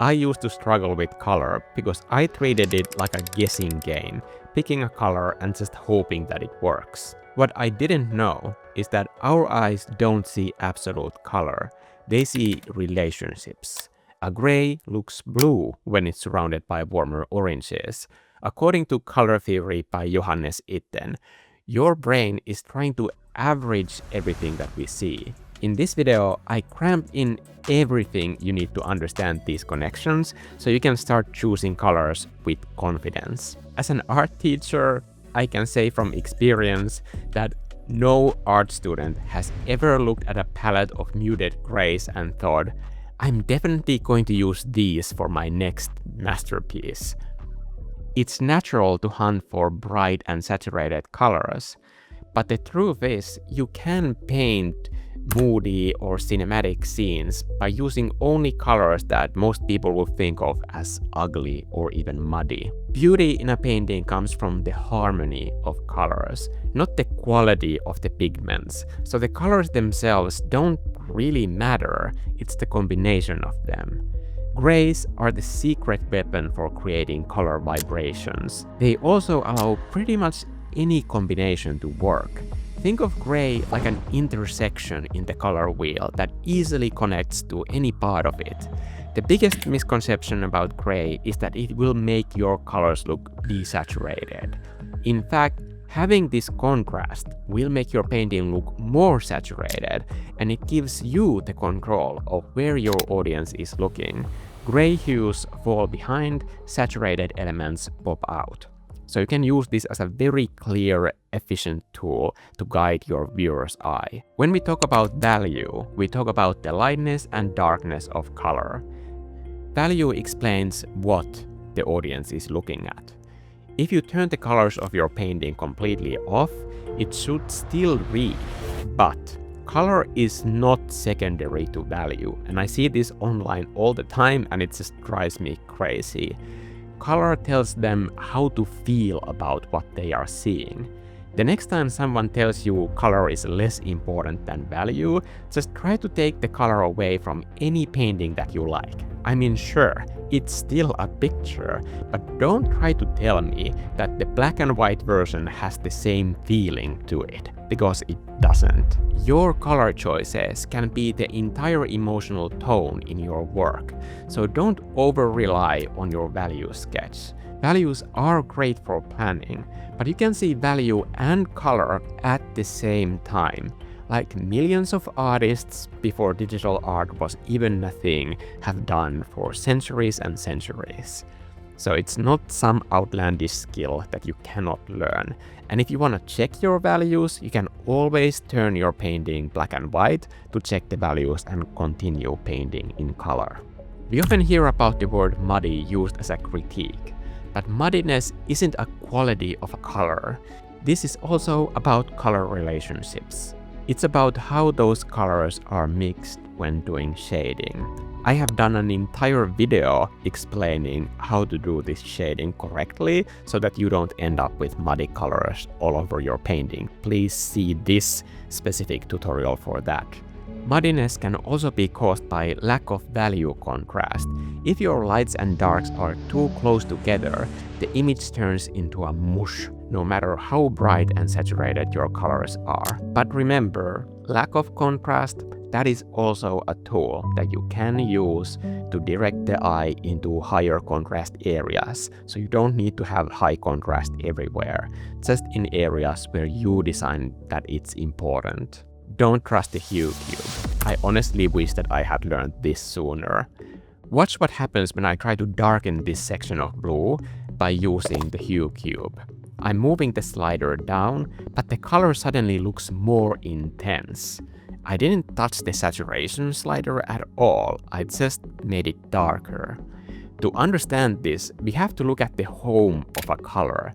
I used to struggle with color because I treated it like a guessing game, picking a color and just hoping that it works. What I didn't know is that our eyes don't see absolute color, they see relationships. A gray looks blue when it's surrounded by warmer oranges. According to color theory by Johannes Itten, your brain is trying to average everything that we see. In this video, I cramped in everything you need to understand these connections so you can start choosing colors with confidence. As an art teacher, I can say from experience that no art student has ever looked at a palette of muted grays and thought, I'm definitely going to use these for my next masterpiece. It's natural to hunt for bright and saturated colors, but the truth is you can paint moody or cinematic scenes by using only colors that most people will think of as ugly or even muddy. Beauty in a painting comes from the harmony of colors, not the quality of the pigments. So the colors themselves don't really matter, it's the combination of them. Grays are the secret weapon for creating color vibrations. They also allow pretty much any combination to work. Think of gray like an intersection in the color wheel that easily connects to any part of it. The biggest misconception about gray is that it will make your colors look desaturated. In fact, having this contrast will make your painting look more saturated, and it gives you the control of where your audience is looking. Gray hues fall behind, saturated elements pop out. So you can use this as a very clear, efficient tool to guide your viewer's eye. When we talk about value, we talk about the lightness and darkness of color. Value explains what the audience is looking at. If you turn the colors of your painting completely off, it should still read. But color is not secondary to value, and I see this online all the time and it just drives me crazy. Color tells them how to feel about what they are seeing. The next time someone tells you color is less important than value, just try to take the color away from any painting that you like. I mean, sure, it's still a picture, but don't try to tell me that the black and white version has the same feeling to it, because it doesn't. Your color choices can be the entire emotional tone in your work, so don't over-rely on your value sketch. Values are great for planning, but you can see value and color at the same time. Like millions of artists before digital art was even a thing have done for centuries and centuries. So it's not some outlandish skill that you cannot learn. And if you want to check your values, you can always turn your painting black and white to check the values and continue painting in color. We often hear about the word muddy used as a critique, but muddiness isn't a quality of a color. This is also about color relationships. It's about how those colors are mixed when doing shading. I have done an entire video explaining how to do this shading correctly so that you don't end up with muddy colors all over your painting. Please see this specific tutorial for that. Muddiness can also be caused by lack of value contrast. If your lights and darks are too close together, the image turns into a mush, no matter how bright and saturated your colors are. But remember, lack of contrast, that is also a tool that you can use to direct the eye into higher contrast areas. So you don't need to have high contrast everywhere, just in areas where you design that it's important. Don't trust the Hue Cube. I honestly wish that I had learned this sooner. Watch what happens when I try to darken this section of blue by using the Hue Cube. I'm moving the slider down, but the color suddenly looks more intense. I didn't touch the saturation slider at all, I just made it darker. To understand this, we have to look at the home of a color.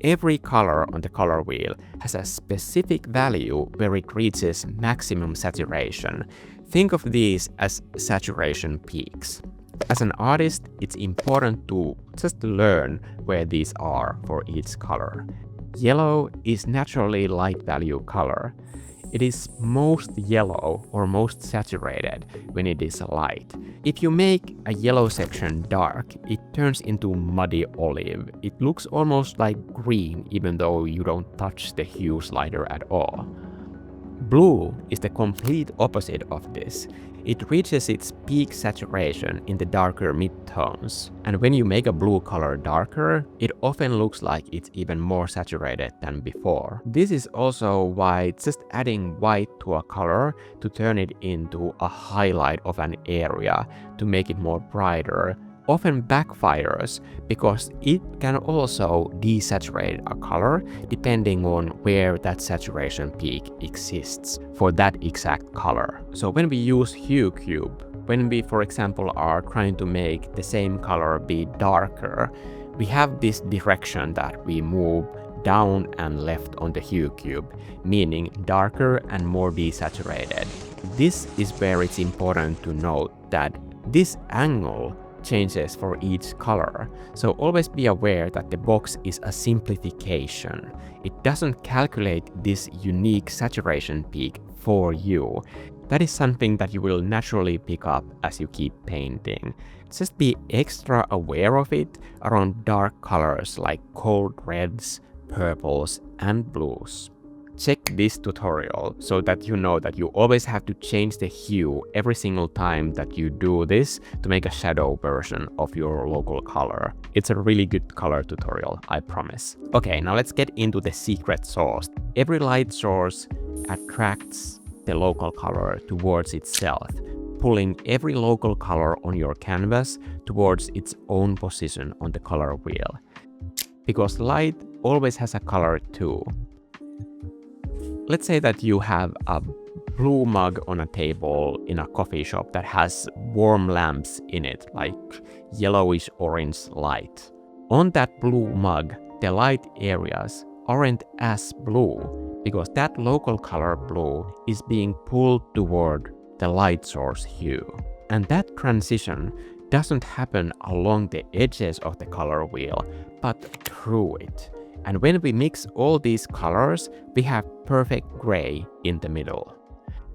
Every color on the color wheel has a specific value where it reaches maximum saturation. Think of these as saturation peaks. As an artist, it's important to just learn where these are for each color. Yellow is naturally light value color. it is most yellow or most saturated when it is light. If you make a yellow section dark, it turns into muddy olive. It looks almost like green even though you don't touch the hue slider at all. Blue is the complete opposite of this. It reaches its peak saturation in the darker midtones, and when you make a blue color darker, it often looks like it's even more saturated than before. This is also why just adding white to a color to turn it into a highlight of an area to make it more brighter often backfires, because it can also desaturate a color depending on where that saturation peak exists for that exact color. So when we use Hue Cube, when we, for example, are trying to make the same color be darker, we have this direction that we move down and left on the Hue Cube, meaning darker and more desaturated. This is where it's important to note that this angle changes for each color, so always be aware that the box is a simplification. It doesn't calculate this unique saturation peak for you. That is something that you will naturally pick up as you keep painting. Just be extra aware of it around dark colors like cold reds, purples, and blues. Check this tutorial so that you know that you always have to change the hue every single time that you do this to make a shadow version of your local color. It's a really good color tutorial, I promise. Okay, now let's get into the secret sauce. Every light source attracts the local color towards itself, pulling every local color on your canvas towards its own position on the color wheel. Because light always has a color too. Let's say that you have a blue mug on a table in a coffee shop that has warm lamps in it, like yellowish orange light. On that blue mug, the light areas aren't as blue because that local color blue is being pulled toward the light source hue. And that transition doesn't happen along the edges of the color wheel, but through it. And when we mix all these colors, we have perfect gray in the middle.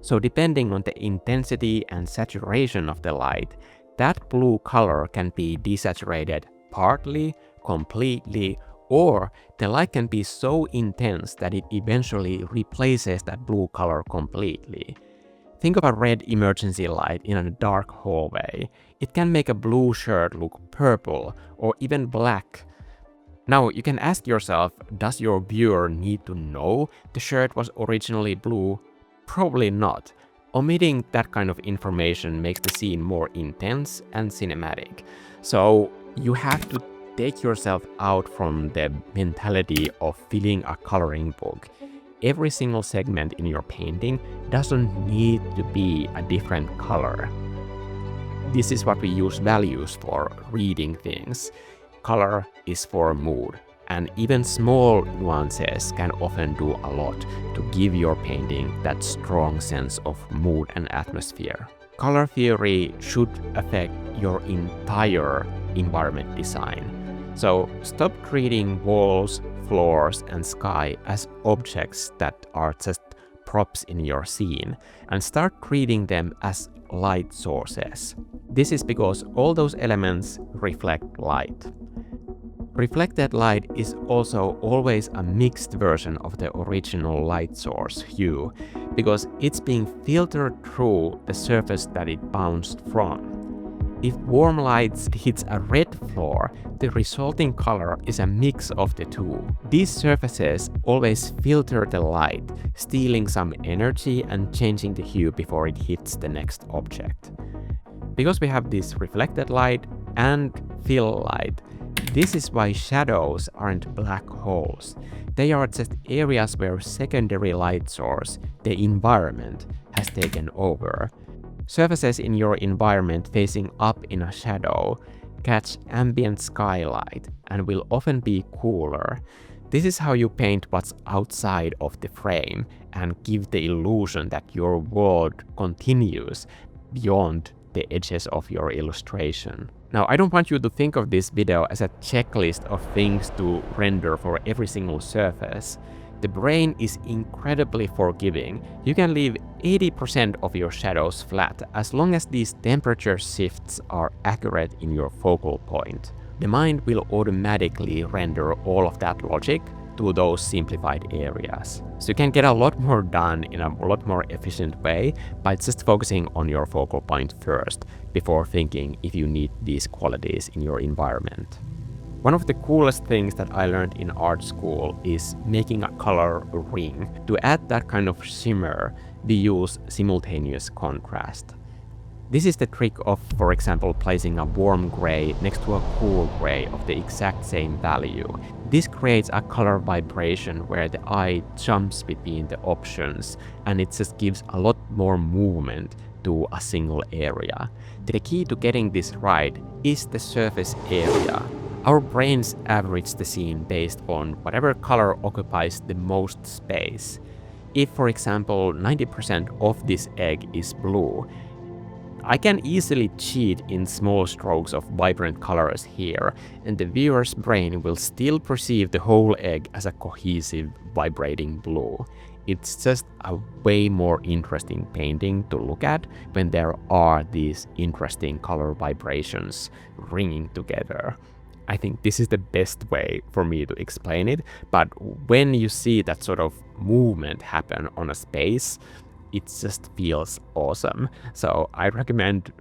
So depending on the intensity and saturation of the light, that blue color can be desaturated partly, completely, or the light can be so intense that it eventually replaces that blue color completely. Think of a red emergency light in a dark hallway. It can make a blue shirt look purple or even black. Now, you can ask yourself, does your viewer need to know the shirt was originally blue? Probably not. Omitting that kind of information makes the scene more intense and cinematic. So you have to take yourself out from the mentality of filling a coloring book. Every single segment in your painting doesn't need to be a different color. This is what we use values for, reading things. Color is for mood, and even small nuances can often do a lot to give your painting that strong sense of mood and atmosphere. Color theory should affect your entire environment design. So stop treating walls, floors, and sky as objects that are just props in your scene, and start treating them as light sources. This is because all those elements reflect light. Reflected light is also always a mixed version of the original light source hue, because it's being filtered through the surface that it bounced from. If warm light hits a red floor, the resulting color is a mix of the two. These surfaces always filter the light, stealing some energy and changing the hue before it hits the next object. Because we have this reflected light and fill light, this is why shadows aren't black holes. They are just areas where secondary light source, the environment, has taken over. Surfaces in your environment facing up in a shadow catch ambient skylight and will often be cooler. This is how you paint what's outside of the frame and give the illusion that your world continues beyond the edges of your illustration. Now, I don't want you to think of this video as a checklist of things to render for every single surface. The brain is incredibly forgiving. You can leave 80% of your shadows flat as long as these temperature shifts are accurate in your focal point. The mind will automatically render all of that logic to those simplified areas. So you can get a lot more done in a lot more efficient way by just focusing on your focal point first, before thinking if you need these qualities in your environment. One of the coolest things that I learned in art school is making a color ring. To add that kind of shimmer, we use simultaneous contrast. This is the trick of, for example, placing a warm gray next to a cool gray of the exact same value. This creates a color vibration where the eye jumps between the options, and it just gives a lot more movement to a single area. The key to getting this right is the surface area. Our brains average the scene based on whatever color occupies the most space. If, for example, 90% of this egg is blue, I can easily cheat in small strokes of vibrant colors here, and the viewer's brain will still perceive the whole egg as a cohesive, vibrating blue. It's just a way more interesting painting to look at when there are these interesting color vibrations ringing together. I think this is the best way for me to explain it, but when you see that sort of movement happen on a space, it just feels awesome. So I recommend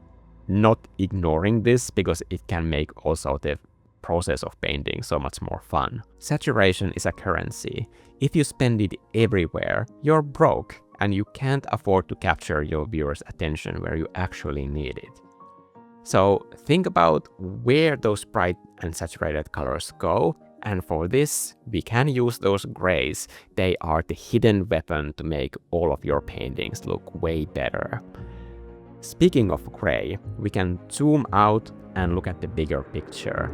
not ignoring this because it can make also the process of painting so much more fun. Saturation is a currency. If you spend it everywhere, you're broke and you can't afford to capture your viewers' attention where you actually need it. So think about where those bright and saturated colors go, and for this, we can use those grays. They are the hidden weapon to make all of your paintings look way better. Speaking of gray, we can zoom out and look at the bigger picture.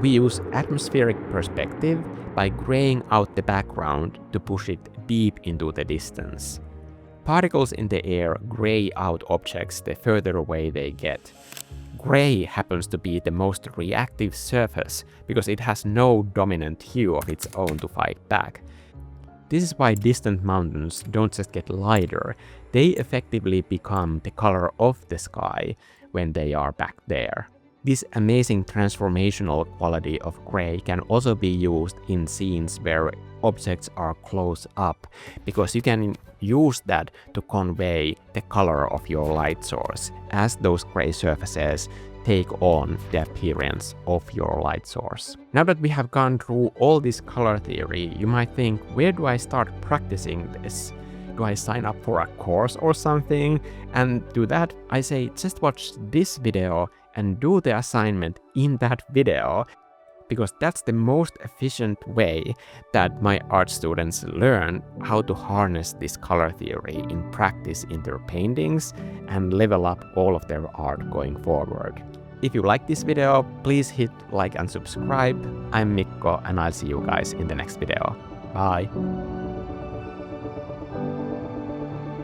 We use atmospheric perspective by graying out the background to push it deep into the distance. Particles in the air gray out objects the further away they get. Gray happens to be the most reactive surface because it has no dominant hue of its own to fight back. This is why distant mountains don't just get lighter, they effectively become the color of the sky when they are back there. This amazing transformational quality of gray can also be used in scenes where objects are close up, because you can use that to convey the color of your light source as those gray surfaces take on the appearance of your light source. Now that we have gone through all this color theory, you might think, where do I start practicing this? Do I sign up for a course or something? And to that, I say just watch this video and do the assignment in that video, because that's the most efficient way that my art students learn how to harness this color theory in practice in their paintings and level up all of their art going forward. If you like this video, please hit like and subscribe. I'm Mikko and I'll see you guys in the next video. Bye!